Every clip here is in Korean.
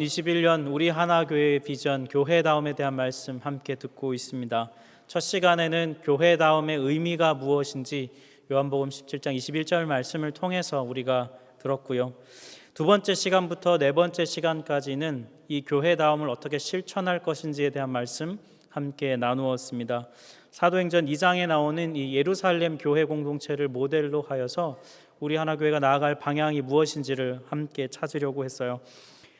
21년 우리 하나교회의 비전 교회다움에 대한 말씀 함께 듣고 있습니다. 첫 시간에는 교회다움의 의미가 무엇인지 요한복음 17장 21절 말씀을 통해서 우리가 들었고요. 두 번째 시간부터 네 번째 시간까지는 이 교회다움을 어떻게 실천할 것인지에 대한 말씀 함께 나누었습니다. 사도행전 2장에 나오는 이 예루살렘 교회 공동체를 모델로 하여서 우리 하나교회가 나아갈 방향이 무엇인지를 함께 찾으려고 했어요.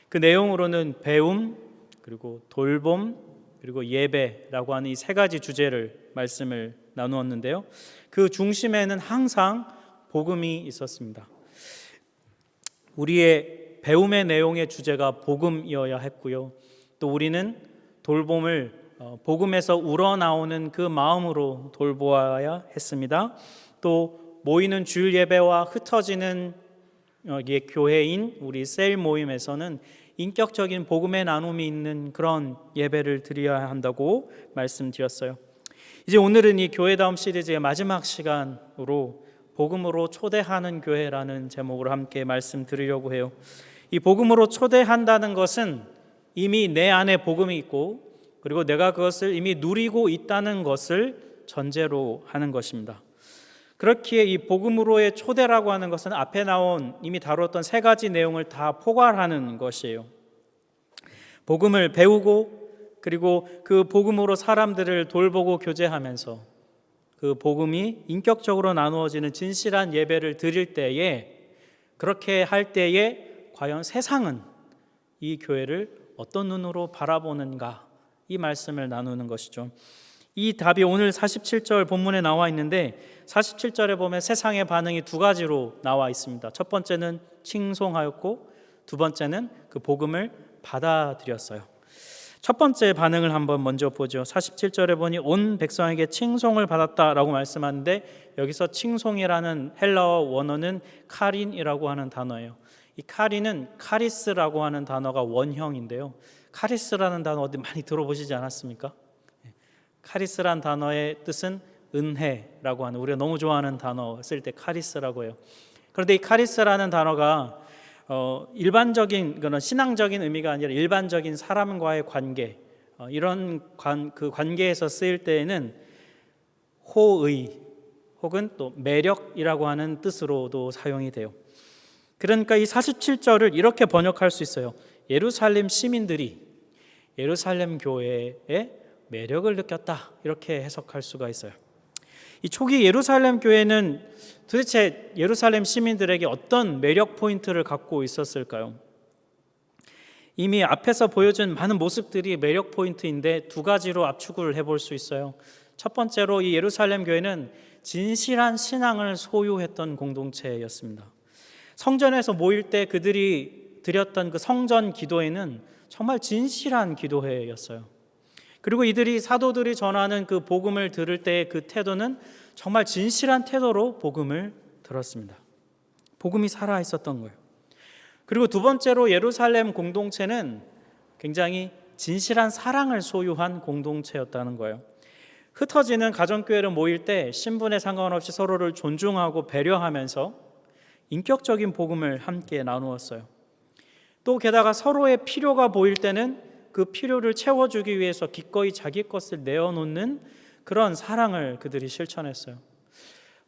그 내용으로는 배움, 그리고 돌봄, 그리고 예배라고 하는 이 세 가지 주제를 말씀을 나누었는데요. 그 중심에는 항상 복음이 있었습니다. 우리의 배움의 내용의 주제가 복음이어야 했고요. 또 우리는 돌봄을 복음에서 우러나오는 그 마음으로 돌보아야 했습니다. 또 모이는 주일 예배와 흩어지는 교회인 우리 셀 모임에서는 인격적인 복음의 나눔이 있는 그런 예배를 드려야 한다고 말씀드렸어요. 이제 오늘은 이 교회다움 시리즈의 마지막 시간으로 복음으로 초대하는 교회라는 제목으로 함께 말씀드리려고 해요. 이 복음으로 초대한다는 것은 이미 내 안에 복음이 있고 그리고 내가 그것을 이미 누리고 있다는 것을 전제로 하는 것입니다. 그렇기에 이 복음으로의 초대라고 하는 것은 앞에 나온 이미 다뤘던 세 가지 내용을 다 포괄하는 것이에요. 복음을 배우고 그리고 그 복음으로 사람들을 돌보고 교제하면서 그 복음이 인격적으로 나누어지는 진실한 예배를 드릴 때에, 그렇게 할 때에 과연 세상은 이 교회를 어떤 눈으로 바라보는가, 이 말씀을 나누는 것이죠. 이 답이 오늘 47절 본문에 나와 있는데 47절에 보면 세상의 반응이 두 가지로 나와 있습니다. 첫 번째는 칭송하였고 두 번째는 그 복음을 받아들였어요. 첫 번째 반응을 한번 먼저 보죠. 47절에 보니 온 백성에게 칭송을 받았다라고 말씀하는데 여기서 칭송이라는 헬라어 원어는 카린이라고 하는 단어예요. 이 카린은 카리스라고 하는 단어가 원형인데요. 카리스라는 단어 어디 많이 들어보시지 않았습니까? 카리스란 단어의 뜻은 은혜라고 하는, 우리가 너무 좋아하는 단어 쓸 때 카리스라고 해요. 그런데 이 카리스라는 단어가 일반적인 그런 신앙적인 의미가 아니라 일반적인 사람과의 관계, 이런 그 관계에서 쓰일 때에는 호의 혹은 또 매력이라고 하는 뜻으로도 사용이 돼요. 그러니까 이 47절을 이렇게 번역할 수 있어요. 예루살렘 시민들이 예루살렘 교회에 매력을 느꼈다, 이렇게 해석할 수가 있어요. 이 초기 예루살렘 교회는 도대체 예루살렘 시민들에게 어떤 매력 포인트를 갖고 있었을까요? 이미 앞에서 보여준 많은 모습들이 매력 포인트인데 두 가지로 압축을 해볼 수 있어요. 첫 번째로 이 예루살렘 교회는 진실한 신앙을 소유했던 공동체였습니다. 성전에서 모일 때 그들이 드렸던 그 성전 기도회는 정말 진실한 기도회였어요. 그리고 이들이 사도들이 전하는 그 복음을 들을 때의 그 태도는 정말 진실한 태도로 복음을 들었습니다. 복음이 살아 있었던 거예요. 그리고 두 번째로 예루살렘 공동체는 굉장히 진실한 사랑을 소유한 공동체였다는 거예요. 흩어지는 가정교회를 모일 때 신분에 상관없이 서로를 존중하고 배려하면서 인격적인 복음을 함께 나누었어요. 또 게다가 서로의 필요가 보일 때는 그 필요를 채워주기 위해서 기꺼이 자기 것을 내어놓는 그런 사랑을 그들이 실천했어요.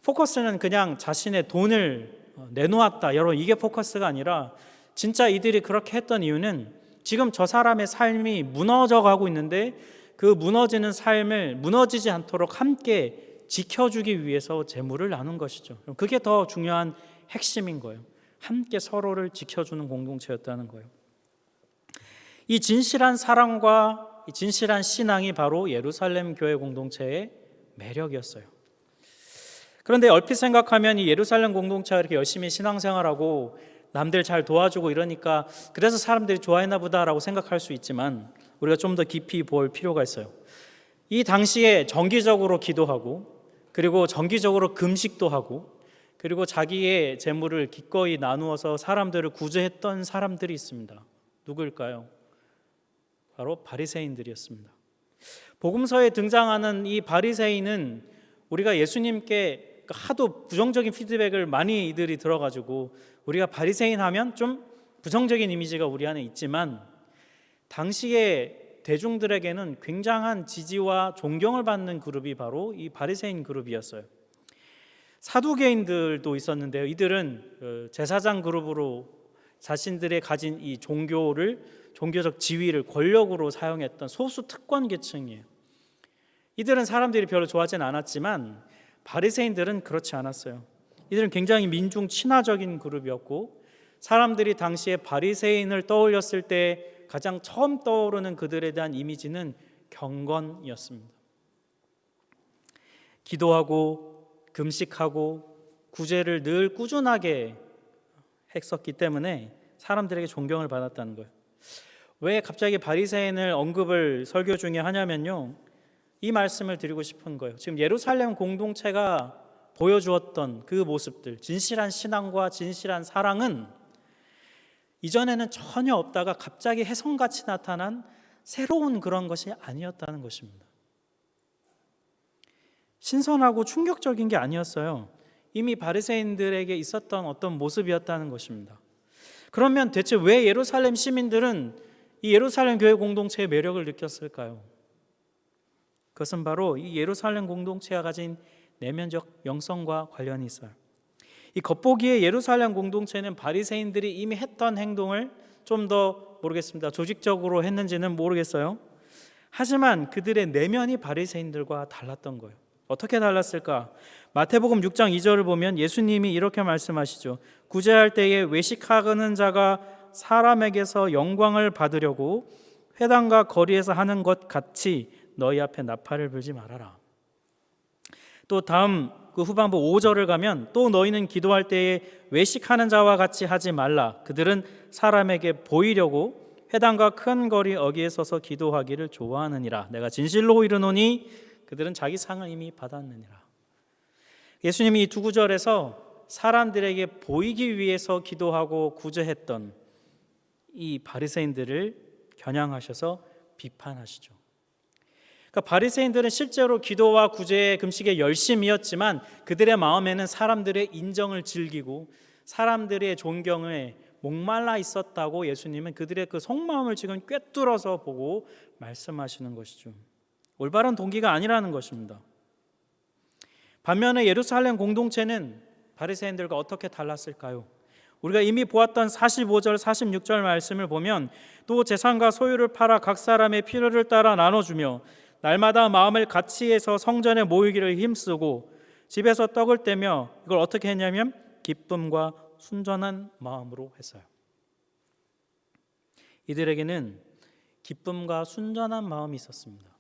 포커스는 그냥 자신의 돈을 내놓았다, 여러분, 이게 포커스가 아니라 진짜 이들이 그렇게 했던 이유는 지금 저 사람의 삶이 무너져 가고 있는데 그 무너지는 삶을 무너지지 않도록 함께 지켜주기 위해서 재물을 나눈 것이죠. 그게 더 중요한 핵심인 거예요. 함께 서로를 지켜주는 공동체였다는 거예요. 이 진실한 사랑과 이 진실한 신앙이 바로 예루살렘 교회 공동체의 매력이었어요. 그런데 얼핏 생각하면 이 예루살렘 공동체가 이렇게 열심히 신앙생활하고 남들 잘 도와주고 이러니까 그래서 사람들이 좋아했나 보다라고 생각할 수 있지만 우리가 좀 더 깊이 볼 필요가 있어요. 이 당시에 정기적으로 기도하고 그리고 정기적으로 금식도 하고 그리고 자기의 재물을 기꺼이 나누어서 사람들을 구제했던 사람들이 있습니다. 누구일까요? 바로 바리새인들이었습니다. 복음서에 등장하는 이 바리새인은 우리가 예수님께 하도 부정적인 피드백을 많이 이들이 들어가지고 우리가 바리새인 하면 좀 부정적인 이미지가 우리 안에 있지만 당시의 대중들에게는 굉장한 지지와 존경을 받는 그룹이 바로 이 바리새인 그룹이었어요. 사두개인들도 있었는데요. 이들은 제사장 그룹으로 자신들의 가진 이 종교적 지위를 권력으로 사용했던 소수 특권 계층이에요. 이들은 사람들이 별로 좋아하진 않았지만 바리새인들은 그렇지 않았어요. 이들은 굉장히 민중 친화적인 그룹이었고, 사람들이 당시에 바리새인을 떠올렸을 때 가장 처음 떠오르는 그들에 대한 이미지는 경건이었습니다. 기도하고 금식하고 구제를 늘 꾸준하게 했었기 때문에 사람들에게 존경을 받았다는 거예요. 왜 갑자기 바리새인을 언급을 설교 중에 하냐면요, 이 말씀을 드리고 싶은 거예요. 지금 예루살렘 공동체가 보여주었던 그 모습들, 진실한 신앙과 진실한 사랑은 이전에는 전혀 없다가 갑자기 혜성같이 나타난 새로운 그런 것이 아니었다는 것입니다. 신선하고 충격적인 게 아니었어요. 이미 바리새인들에게 있었던 어떤 모습이었다는 것입니다. 그러면 대체 왜 예루살렘 시민들은 이 예루살렘 교회 공동체의 매력을 느꼈을까요? 그것은 바로 이 예루살렘 공동체가 가진 내면적 영성과 관련이 있어요. 이 겉보기에 예루살렘 공동체는 바리새인들이 이미 했던 행동을 좀 더 모르겠습니다. 조직적으로 했는지는 모르겠어요. 하지만 그들의 내면이 바리새인들과 달랐던 거예요. 어떻게 달랐을까? 마태복음 6장 2절을 보면 예수님이 이렇게 말씀하시죠. 구제할 때에 외식하는 자가 사람에게서 영광을 받으려고 회당과 거리에서 하는 것 같이 너희 앞에 나팔을 불지 말아라. 또 다음 그 후반부 5절을 가면 또 너희는 기도할 때에 외식하는 자와 같이 하지 말라. 그들은 사람에게 보이려고 회당과 큰 거리 어귀에 서서 기도하기를 좋아하느니라. 내가 진실로 이르노니 그들은 자기 상을 이미 받았느니라. 예수님이 이 두 구절에서 사람들에게 보이기 위해서 기도하고 구제했던 이 바리새인들을 겨냥하셔서 비판하시죠. 그러니까 바리새인들은 실제로 기도와 구제, 금식에 열심이었지만 그들의 마음에는 사람들의 인정을 즐기고 사람들의 존경에 목말라 있었다고 예수님은 그들의 그 속마음을 지금 꿰뚫어서 보고 말씀하시는 것이죠. 올바른 동기가 아니라는 것입니다. 반면에 예루살렘 공동체는 바리새인들과 어떻게 달랐을까요? 우리가 이미 보았던 45절, 46절 말씀을 보면 또 재산과 소유를 팔아 각 사람의 필요를 따라 나눠주며 날마다 마음을 같이 해서 성전에 모이기를 힘쓰고 집에서 떡을 떼며 이걸 어떻게 했냐면 기쁨과 순전한 마음으로 했어요. 이들에게는 기쁨과 순전한 마음이 있었습니다.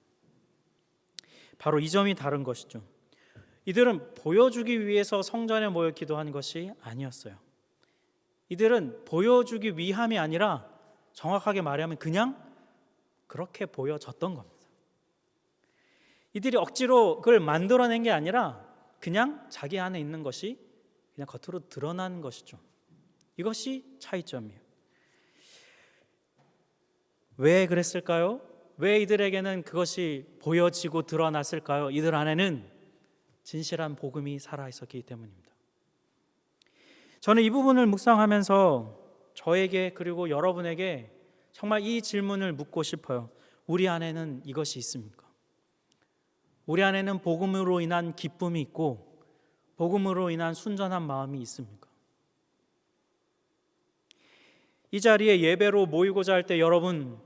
바로 이 점이 다른 것이죠. 이들은 보여주기 위해서 성전에 모여 기도한 것이 아니었어요. 이들은 보여주기 위함이 아니라 정확하게 말하면 그냥 그렇게 보여졌던 겁니다. 이들이 억지로 그걸 만들어낸 게 아니라 그냥 자기 안에 있는 것이 그냥 겉으로 드러난 것이죠. 이것이 차이점이에요. 왜 그랬을까요? 왜 이들에게는 그것이 보여지고 드러났을까요? 이들 안에는 진실한 복음이 살아있었기 때문입니다. 저는 이 부분을 묵상하면서 저에게 그리고 여러분에게 정말 이 질문을 묻고 싶어요. 우리 안에는 이것이 있습니까? 우리 안에는 복음으로 인한 기쁨이 있고 복음으로 인한 순전한 마음이 있습니까? 이 자리에 예배로 모이고자 할 때 여러분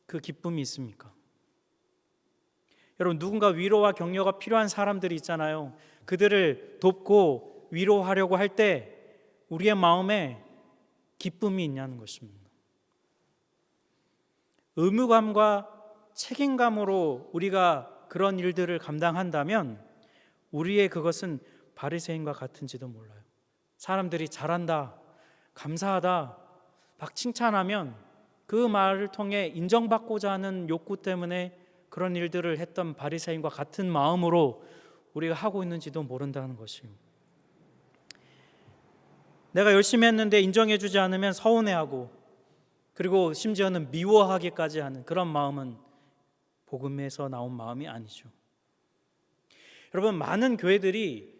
그 기쁨이 있습니까? 여러분 누군가 위로와 격려가 필요한 사람들이 있잖아요. 그들을 돕고 위로하려고 할 때 우리의 마음에 기쁨이 있냐는 것입니다. 의무감과 책임감으로 우리가 그런 일들을 감당한다면 우리의 그것은 바리새인과 같은지도 몰라요. 사람들이 잘한다, 감사하다 막 칭찬하면 그 말을 통해 인정받고자 하는 욕구 때문에 그런 일들을 했던 바리새인과 같은 마음으로 우리가 하고 있는지도 모른다는 것이에요. 내가 열심히 했는데 인정해주지 않으면 서운해하고 그리고 심지어는 미워하기까지 하는 그런 마음은 복음에서 나온 마음이 아니죠. 여러분 많은 교회들이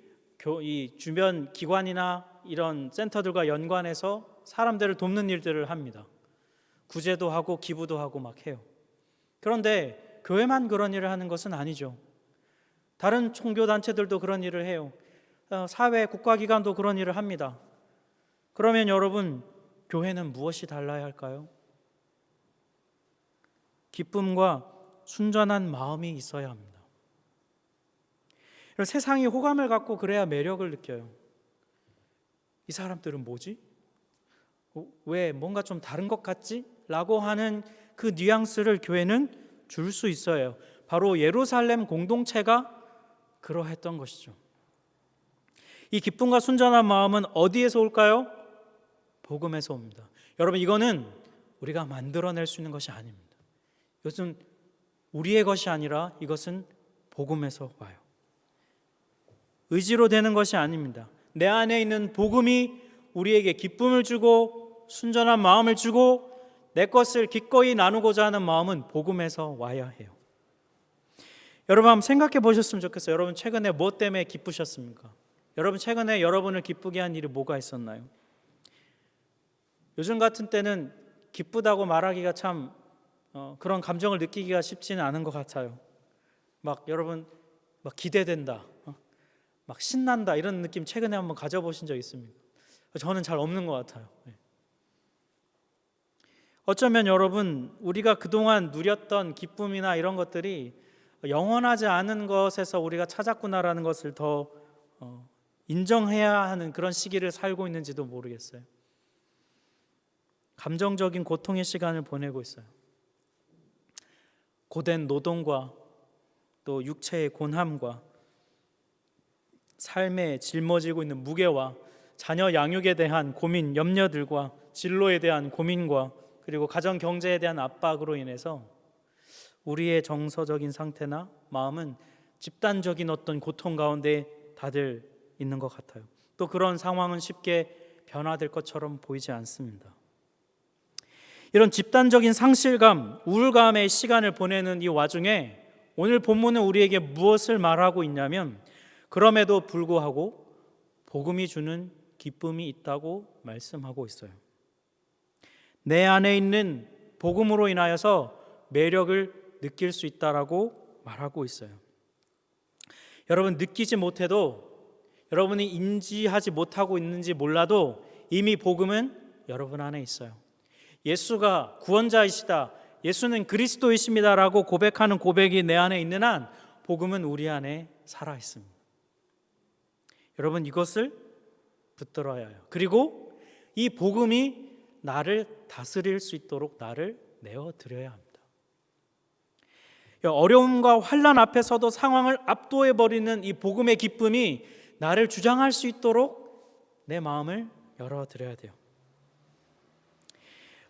이 주변 기관이나 이런 센터들과 연관해서 사람들을 돕는 일들을 합니다. 구제도 하고 기부도 하고 막 해요. 그런데 교회만 그런 일을 하는 것은 아니죠. 다른 종교단체들도 그런 일을 해요. 사회, 국가기관도 그런 일을 합니다. 그러면 여러분, 교회는 무엇이 달라야 할까요? 기쁨과 순전한 마음이 있어야 합니다. 세상이 호감을 갖고 그래야 매력을 느껴요. 이 사람들은 뭐지? 왜 뭔가 좀 다른 것 같지? 라고 하는 그 뉘앙스를 교회는 줄 수 있어요. 바로 예루살렘 공동체가 그러했던 것이죠. 이 기쁨과 순전한 마음은 어디에서 올까요? 복음에서 옵니다. 여러분, 이거는 우리가 만들어낼 수 있는 것이 아닙니다. 이것은 우리의 것이 아니라 이것은 복음에서 와요. 의지로 되는 것이 아닙니다. 내 안에 있는 복음이 우리에게 기쁨을 주고 순전한 마음을 주고 내 것을 기꺼이 나누고자 하는 마음은 복음에서 와야 해요. 여러분 한번 생각해 보셨으면 좋겠어요. 여러분 최근에 뭐 때문에 기쁘셨습니까? 여러분 최근에 여러분을 기쁘게 한 일이 뭐가 있었나요? 요즘 같은 때는 기쁘다고 말하기가 참 그런 감정을 느끼기가 쉽지는 않은 것 같아요. 막 여러분 막 기대된다, 막 신난다 이런 느낌 최근에 한번 가져보신 적 있습니까? 저는 잘 없는 것 같아요. 어쩌면 여러분 우리가 그동안 누렸던 기쁨이나 이런 것들이 영원하지 않은 것에서 우리가 찾았구나라는 것을 더 인정해야 하는 그런 시기를 살고 있는지도 모르겠어요. 감정적인 고통의 시간을 보내고 있어요. 고된 노동과 또 육체의 곤함과 삶에 짊어지고 있는 무게와 자녀 양육에 대한 고민, 염려들과 진로에 대한 고민과 그리고 가정 경제에 대한 압박으로 인해서 우리의 정서적인 상태나 마음은 집단적인 어떤 고통 가운데 다들 있는 것 같아요. 또 그런 상황은 쉽게 변화될 것처럼 보이지 않습니다. 이런 집단적인 상실감, 우울감의 시간을 보내는 이 와중에 오늘 본문은 우리에게 무엇을 말하고 있냐면 그럼에도 불구하고 복음이 주는 기쁨이 있다고 말씀하고 있어요. 내 안에 있는 복음으로 인하여서 매력을 느낄 수 있다라고 말하고 있어요. 여러분 느끼지 못해도 여러분이 인지하지 못하고 있는지 몰라도 이미 복음은 여러분 안에 있어요. 예수가 구원자이시다, 예수는 그리스도이십니다라고 고백하는 고백이 내 안에 있는 한 복음은 우리 안에 살아 있습니다. 여러분 이것을 붙들어야 해요. 그리고 이 복음이 나를 다스릴 수 있도록 나를 내어드려야 합니다. 어려움과 환난 앞에서도 상황을 압도해버리는 이 복음의 기쁨이 나를 주장할 수 있도록 내 마음을 열어드려야 돼요.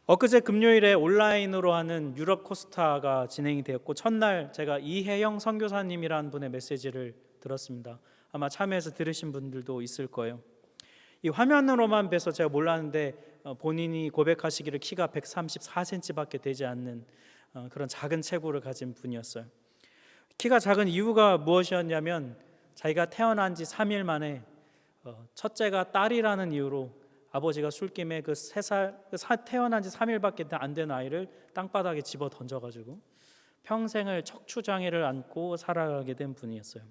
엊그제 금요일에 온라인으로 하는 유럽 코스타가 진행이 되었고 첫날 제가 이혜영 선교사님이라는 분의 메시지를 들었습니다. 아마 참여해서 들으신 분들도 있을 거예요. 이 화면으로만 뵈서 제가 몰랐는데 본인이 고백하시기를 키가 134cm밖에 되지 않는 그런 작은 체구를 가진 분이었어요. 키가 작은 이유가 무엇이었냐면 자기가 태어난 지 3일 만에 첫째가 딸이라는 이유로 아버지가 술김에 그 3살 태어난 지 3일밖에 안 된 아이를 땅바닥에 집어 던져가지고 평생을 척추장애를 안고 살아가게 된 분이었어요.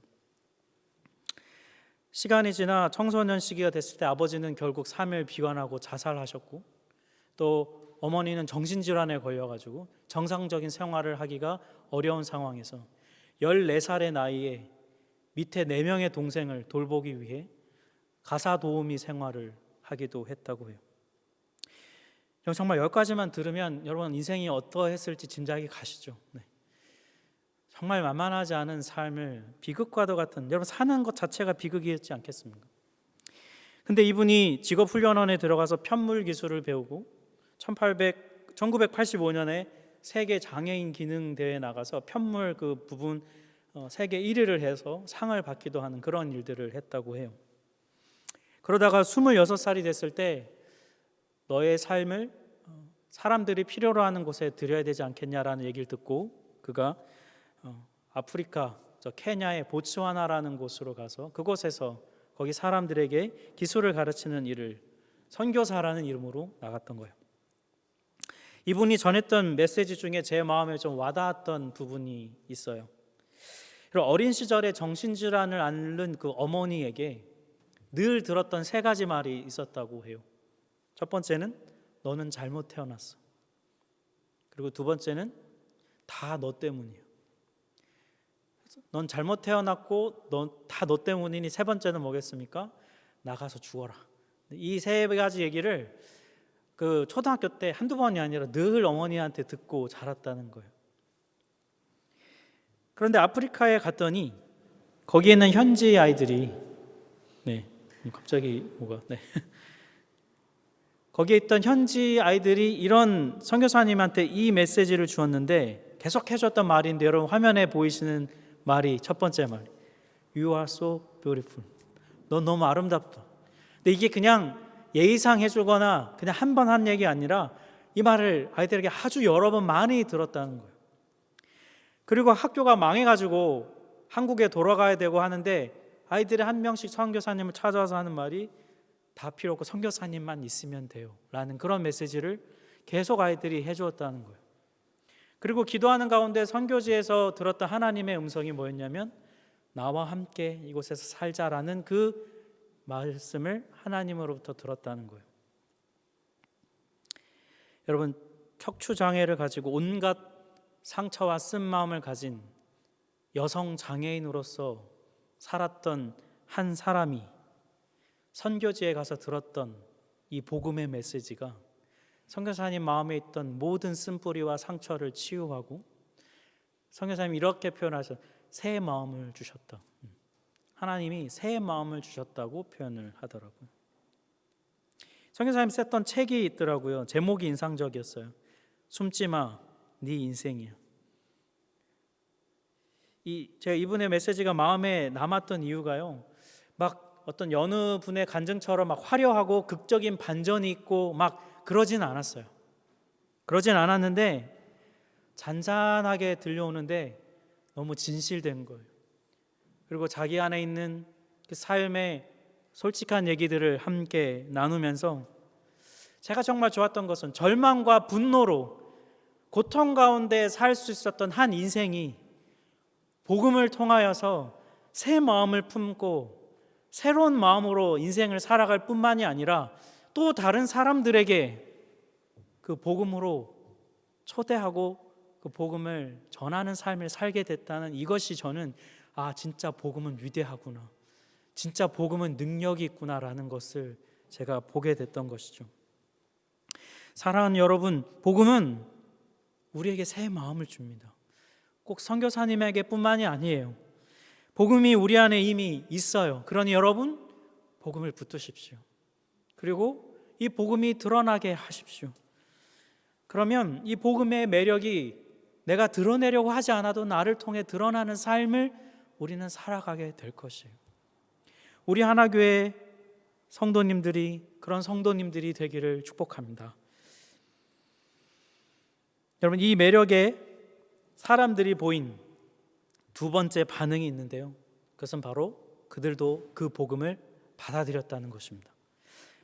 시간이 지나 청소년 시기가 됐을 때 아버지는 결국 3일 비관하고 자살하셨고 또 어머니는 정신질환에 걸려가지고 정상적인 생활을 하기가 어려운 상황에서 14살의 나이에 밑에 4명의 동생을 돌보기 위해 가사 도우미 생활을 하기도 했다고 해요. 정말 여기까지만 들으면 여러분 인생이 어떠했을지 짐작이 가시죠. 네. 정말 만만하지 않은 삶을 비극과도 같은, 여러분 사는 것 자체가 비극이었지 않겠습니까? 근데 이분이 직업훈련원에 들어가서 편물 기술을 배우고 1985년에 세계 장애인 기능 대회에 나가서 편물 그 부분 세계 1위를 해서 상을 받기도 하는 그런 일들을 했다고 해요. 그러다가 26살이 됐을 때 너의 삶을 사람들이 필요로 하는 곳에 드려야 되지 않겠냐라는 얘기를 듣고 그가 아프리카 케냐의 보츠와나라는 곳으로 가서 그곳에서 거기 사람들에게 기술을 가르치는 일을 선교사라는 이름으로 나갔던 거예요. 이분이 전했던 메시지 중에 제 마음에 좀 와닿았던 부분이 있어요. 어린 시절에 정신질환을 앓는 그 어머니에게 늘 들었던 세 가지 말이 있었다고 해요. 첫 번째는 너는 잘못 태어났어. 그리고 두 번째는 다 너 때문이야. 넌 잘못 태어났고 다 너 때문이니 세 번째는 뭐겠습니까? 나가서 죽어라. 이 세 가지 얘기를 그 초등학교 때 한두 번이 아니라 늘 어머니한테 듣고 자랐다는 거예요. 그런데 아프리카에 갔더니 거기에 있는 현지 아이들이 갑자기 거기에 있던 현지 아이들이 이런 선교사님한테 이 메시지를 주었는데 계속 해줬던 말인데, 여러분 화면에 보이시는 말이 첫 번째 말, You are so beautiful. 넌 너무 아름답다. 근데 이게 그냥 예의상 해주거나 그냥 한 번 한 얘기 아니라 이 말을 아이들에게 아주 여러 번 많이 들었다는 거예요. 그리고 학교가 망해가지고 한국에 돌아가야 되고 하는데 아이들이 한 명씩 선교사님을 찾아와서 하는 말이 다 필요 없고 선교사님만 있으면 돼요 라는 그런 메시지를 계속 아이들이 해주었다는 거예요. 그리고 기도하는 가운데 선교지에서 들었던 하나님의 음성이 뭐였냐면 나와 함께 이곳에서 살자라는 그 말씀을 하나님으로부터 들었다는 거예요. 여러분, 척추장애를 가지고 온갖 상처와 쓴마음을 가진 여성 장애인으로서 살았던 한 사람이 선교지에 가서 들었던 이 복음의 메시지가 선교사님 마음에 있던 모든 쓴뿌리와 상처를 치유하고, 선교사님이 이렇게 표현하셔서 새 마음을 주셨다. 하나님이 새 마음을 주셨다고 표현을 하더라고요. 선교사님이 썼던 책이 있더라고요. 제목이 인상적이었어요. 숨지마, 네 인생이야. 제가 이분의 메시지가 마음에 남았던 이유가요, 막 어떤 여느 분의 간증처럼 막 화려하고 극적인 반전이 있고 막 그러진 않았어요. 그러진 않았는데 잔잔하게 들려오는데 너무 진실된 거예요. 그리고 자기 안에 있는 그 삶의 솔직한 얘기들을 함께 나누면서 제가 정말 좋았던 것은 절망과 분노로 고통 가운데 살 수 있었던 한 인생이 복음을 통하여서 새 마음을 품고 새로운 마음으로 인생을 살아갈 뿐만이 아니라 또 다른 사람들에게 그 복음으로 초대하고 그 복음을 전하는 삶을 살게 됐다는 이것이 저는 진짜 복음은 위대하구나, 진짜 복음은 능력이 있구나라는 것을 제가 보게 됐던 것이죠. 사랑하는 여러분, 복음은 우리에게 새 마음을 줍니다. 꼭 선교사님에게 뿐만이 아니에요. 복음이 우리 안에 이미 있어요. 그러니 여러분, 복음을 붙드십시오. 그리고 이 복음이 드러나게 하십시오. 그러면 이 복음의 매력이 내가 드러내려고 하지 않아도 나를 통해 드러나는 삶을 우리는 살아가게 될 것이에요. 우리 하나교회 성도님들이 그런 성도님들이 되기를 축복합니다. 여러분, 이 매력에 사람들이 보인 두 번째 반응이 있는데요, 그것은 바로 그들도 그 복음을 받아들였다는 것입니다.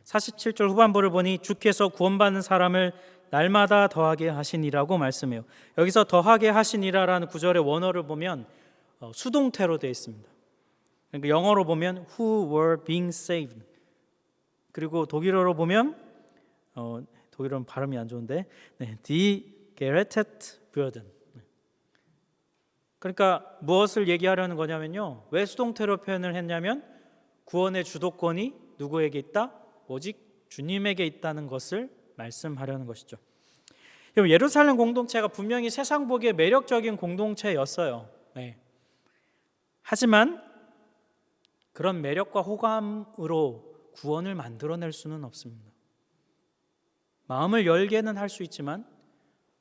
47절 후반부를 보니 주께서 구원받는 사람을 날마다 더하게 하시니라고 말씀해요. 여기서 더하게 하시니라라는 구절의 원어를 보면 수동태로 되어 있습니다. 그러니까 영어로 보면 who were being saved, 그리고 독일어로 보면 독일어는 발음이 안 좋은데 die gerettet würden. 그러니까 무엇을 얘기하려는 거냐면요, 왜 수동태로 표현을 했냐면 구원의 주도권이 누구에게 있다? 오직 주님에게 있다는 것을 말씀하려는 것이죠. 예루살렘 공동체가 분명히 세상 보기에 매력적인 공동체였어요. 하지만 그런 매력과 호감으로 구원을 만들어낼 수는 없습니다. 마음을 열게는 할 수 있지만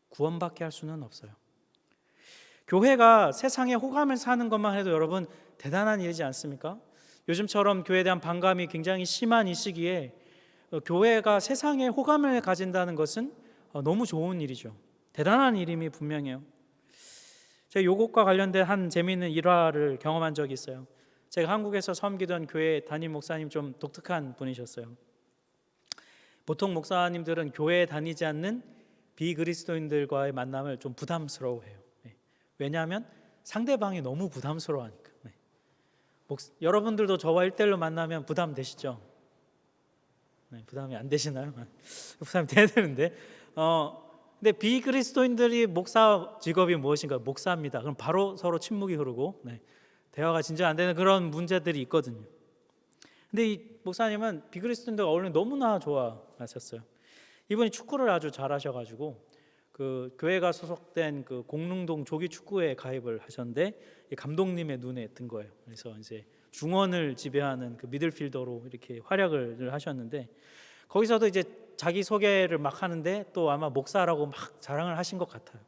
구원받게 할 수는 없어요. 교회가 세상에 호감을 사는 것만 해도 여러분 대단한 일이지 않습니까? 요즘처럼 교회에 대한 반감이 굉장히 심한 이 시기에 교회가 세상에 호감을 가진다는 것은 너무 좋은 일이죠. 대단한 일임이 분명해요. 제가 요것과 관련된 한 재미있는 일화를 경험한 적이 있어요. 제가 한국에서 섬기던 교회 담임 목사님 좀 독특한 분이셨어요. 보통 목사님들은 교회에 다니지 않는 비그리스도인들과의 만남을 좀 부담스러워해요. 왜냐하면 상대방이 너무 부담스러워하니까. 여러분들도 저와 1대1로 만나면 부담되시죠? 부담이 안 되시나요? 부담이 돼야 되는데. 근데 비그리스도인들이 목사 직업이 무엇인가? 목사입니다. 그럼 바로 서로 침묵이 흐르고 대화가 진짜 안 되는 그런 문제들이 있거든요. 근데 이 목사님은 비그리스도인들과 어울리는 너무나 좋아하셨어요. 이분이 축구를 아주 잘하셔가지고 그 교회가 소속된 그 공릉동 조기 축구회에 가입을 하셨는데 이 감독님의 눈에 든 거예요. 그래서 이제 중원을 지배하는 그 미들필더로 이렇게 활약을 하셨는데 거기서도 이제 자기 소개를 막 하는데 또 아마 목사라고 막 자랑을 하신 것 같아요.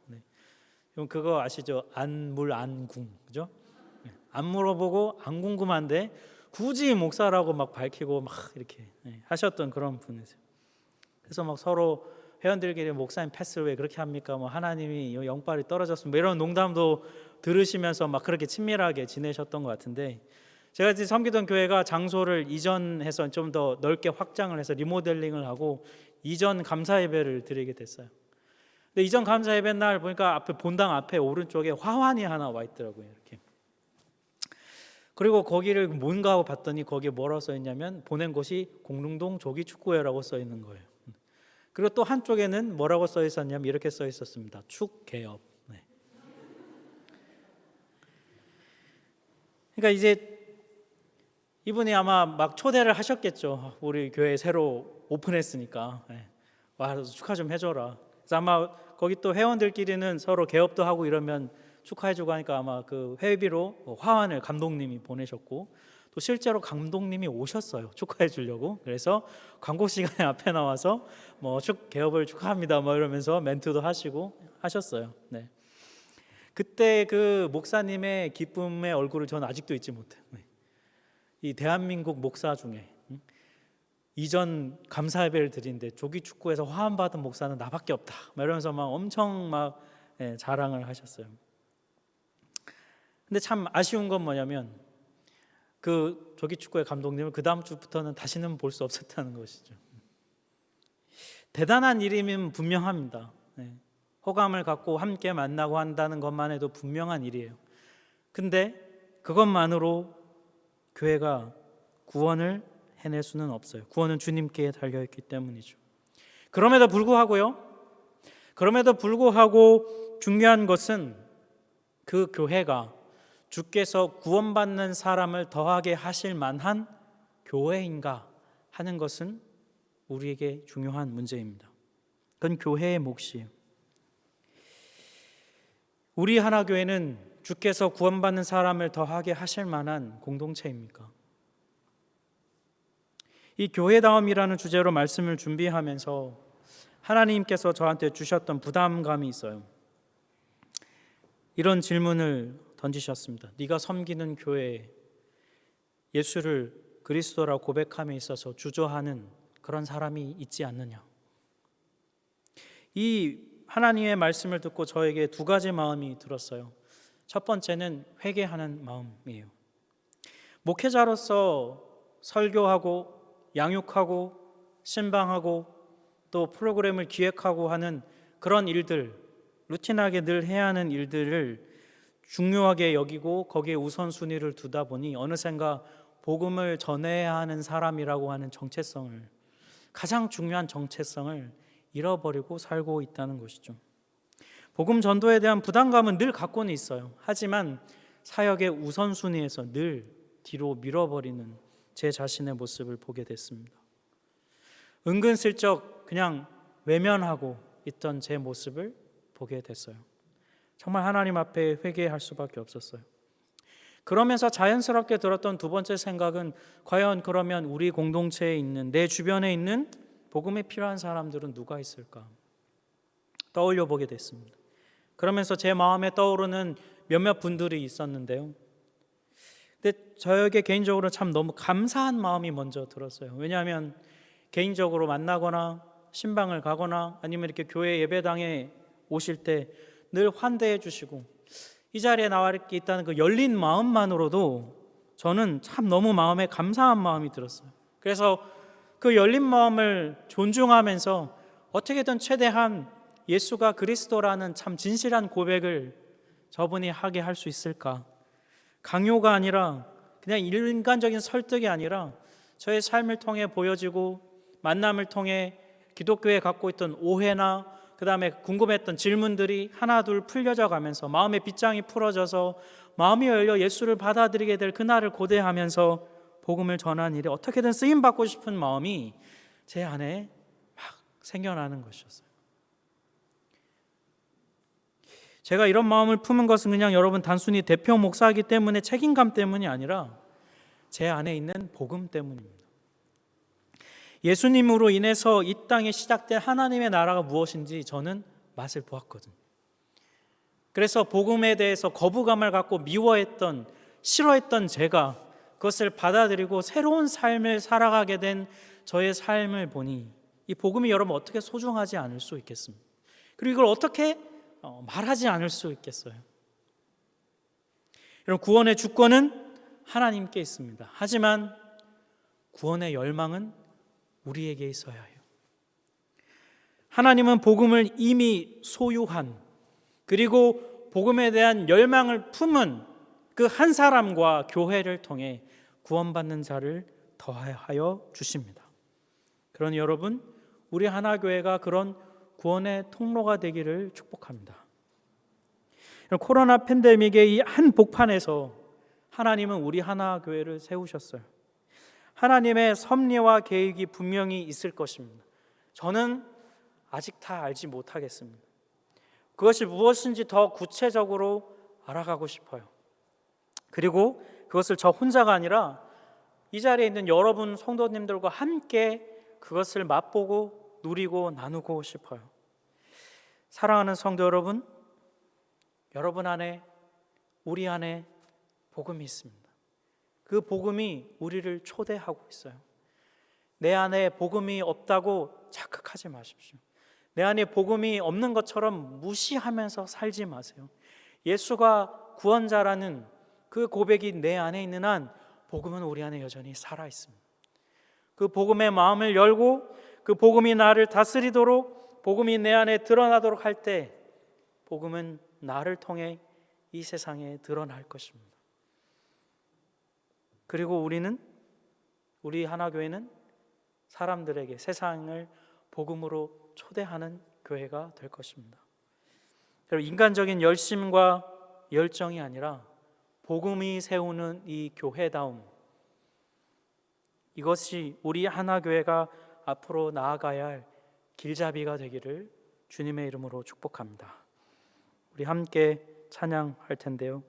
그거 아시죠? 안물안궁, 그죠? 안 물어보고 안 궁금한데 굳이 목사라고 막 밝히고 막 이렇게 하셨던 그런 분이세요. 그래서 막 서로 회원들끼리 목사님 패스를 왜 그렇게 합니까? 뭐 하나님이 영빨이 떨어졌습니다. 이런 농담도 들으시면서 막 그렇게 친밀하게 지내셨던 것 같은데 제가 이제 섬기던 교회가 장소를 이전해서 좀 더 넓게 확장을 해서 리모델링을 하고 이전 감사 예배를 드리게 됐어요. 근데 이전 감사 예배 날 보니까 앞에 본당 앞에 오른쪽에 화환이 하나 와 있더라고요. 이렇게. 그리고 거기를 뭔가 하고 봤더니 거기에 뭐라고 써 있냐면 보낸 곳이 공릉동 조기 축구회라고 써 있는 거예요. 그리고 또 한쪽에는 뭐라고 써 있었냐면 이렇게 써 있었습니다. 축개업. 그러니까 이제 이분이 아마 막 초대를 하셨겠죠. 우리 교회 새로 오픈했으니까 와 축하 좀 해줘라. 그래서 아마 거기 또 회원들끼리는 서로 개업도 하고 이러면 축하해주고 하니까 아마 그 회비로 화환을 감독님이 보내셨고 또 실제로 감독님이 오셨어요. 축하해 주려고. 그래서 광고 시간에 앞에 나와서 뭐 개업을 축하합니다 뭐 이러면서 멘트도 하시고 하셨어요. 그때 그 목사님의 기쁨의 얼굴을 저는 아직도 잊지 못해요. 이 대한민국 목사 중에 이전 감사 예배를 드리는데 조기 축구에서 화환 받은 목사는 나밖에 없다. 막 이러면서 막 엄청 막 자랑을 하셨어요. 근데 참 아쉬운 건 뭐냐면 그 조기 축구의 감독님을 그 다음 주부터는 다시는 볼 수 없었다는 것이죠. 대단한 일이면 분명합니다. 호감을 갖고 함께 만나고 한다는 것만 해도 분명한 일이에요. 근데 그것만으로 교회가 구원을 해낼 수는 없어요. 구원은 주님께 달려있기 때문이죠. 그럼에도 불구하고 중요한 것은 그 교회가 주께서 구원받는 사람을 더하게 하실 만한 교회인가 하는 것은 우리에게 중요한 문제입니다. 그건 교회의 몫이에요. 우리 하나교회는 주께서 구원받는 사람을 더하게 하실 만한 공동체입니까? 이 교회다움이라는 주제로 말씀을 준비하면서 하나님께서 저한테 주셨던 부담감이 있어요. 이런 질문을 던지셨습니다. 네가 섬기는 교회에 예수를 그리스도라고 고백함에 있어서 주저하는 그런 사람이 있지 않느냐? 이 하나님의 말씀을 듣고 저에게 두 가지 마음이 들었어요. 첫 번째는 회개하는 마음이에요. 목회자로서 설교하고 양육하고 신방하고 또 프로그램을 기획하고 하는 그런 일들, 루틴하게 늘 해야 하는 일들을 중요하게 여기고 거기에 우선순위를 두다 보니 어느샌가 복음을 전해야 하는 사람이라고 하는 정체성을, 가장 중요한 정체성을 잃어버리고 살고 있다는 것이죠. 복음 전도에 대한 부담감은 늘 갖고는 있어요. 하지만 사역의 우선순위에서 늘 뒤로 밀어버리는 제 자신의 모습을 보게 됐습니다. 은근슬쩍 그냥 외면하고 있던 제 모습을 보게 됐어요. 정말 하나님 앞에 회개할 수밖에 없었어요. 그러면서 자연스럽게 들었던 두 번째 생각은 과연 그러면 우리 공동체에 있는, 내 주변에 있는 복음이 필요한 사람들은 누가 있을까? 떠올려 보게 됐습니다. 그러면서 제 마음에 떠오르는 몇몇 분들이 있었는데요. 근데 저에게 개인적으로 참 너무 감사한 마음이 먼저 들었어요. 왜냐하면 개인적으로 만나거나 신방을 가거나 아니면 이렇게 교회 예배당에 오실 때 늘 환대해 주시고 이 자리에 나와 이렇게 있다는 그 열린 마음만으로도 저는 참 너무 마음에 감사한 마음이 들었어요. 그래서 그 열린 마음을 존중하면서 어떻게든 최대한 예수가 그리스도라는 참 진실한 고백을 저분이 하게 할 수 있을까? 강요가 아니라 그냥 인간적인 설득이 아니라 저의 삶을 통해 보여지고 만남을 통해 기독교에 갖고 있던 오해나 그 다음에 궁금했던 질문들이 하나둘 풀려져 가면서 마음의 빗장이 풀어져서 마음이 열려 예수를 받아들이게 될 그날을 고대하면서 복음을 전하는 일에 어떻게든 쓰임받고 싶은 마음이 제 안에 막 생겨나는 것이었어요. 제가 이런 마음을 품은 것은 그냥 여러분 단순히 대표 목사이기 때문에 책임감 때문이 아니라 제 안에 있는 복음 때문입니다. 예수님으로 인해서 이 땅에 시작된 하나님의 나라가 무엇인지 저는 맛을 보았거든요. 그래서 복음에 대해서 거부감을 갖고 미워했던, 싫어했던 제가 그것을 받아들이고 새로운 삶을 살아가게 된 저의 삶을 보니 이 복음이 여러분 어떻게 소중하지 않을 수 있겠습니까? 그리고 이걸 어떻게 말하지 않을 수 있겠어요? 여러분, 구원의 주권은 하나님께 있습니다. 하지만 구원의 열망은 우리에게 있어야 해요. 하나님은 복음을 이미 소유한, 그리고 복음에 대한 열망을 품은 그 한 사람과 교회를 통해 구원받는 자를 더하여 주십니다. 그러니 여러분, 우리 하나교회가 그런 구원의 통로가 되기를 축복합니다. 코로나 팬데믹의 이 한 복판에서 하나님은 우리 하나교회를 세우셨어요. 하나님의 섭리와 계획이 분명히 있을 것입니다. 저는 아직 다 알지 못하겠습니다. 그것이 무엇인지 더 구체적으로 알아가고 싶어요. 그리고 그것을 저 혼자가 아니라 이 자리에 있는 여러분 성도님들과 함께 그것을 맛보고 누리고 나누고 싶어요. 사랑하는 성도 여러분, 여러분 안에, 우리 안에 복음이 있습니다. 그 복음이 우리를 초대하고 있어요. 내 안에 복음이 없다고 착각하지 마십시오. 내 안에 복음이 없는 것처럼 무시하면서 살지 마세요. 예수가 구원자라는 그 고백이 내 안에 있는 한 복음은 우리 안에 여전히 살아 있습니다. 그 복음의 마음을 열고 그 복음이 나를 다스리도록, 복음이 내 안에 드러나도록 할 때 복음은 나를 통해 이 세상에 드러날 것입니다. 그리고 우리 하나교회는 사람들에게 세상을 복음으로 초대하는 교회가 될 것입니다. 여러분, 인간적인 열심과 열정이 아니라 복음이 세우는 이 교회다움, 이것이 우리 하나교회가 앞으로 나아가야 할 길잡이가 되기를 주님의 이름으로 축복합니다. 우리 함께 찬양할 텐데요.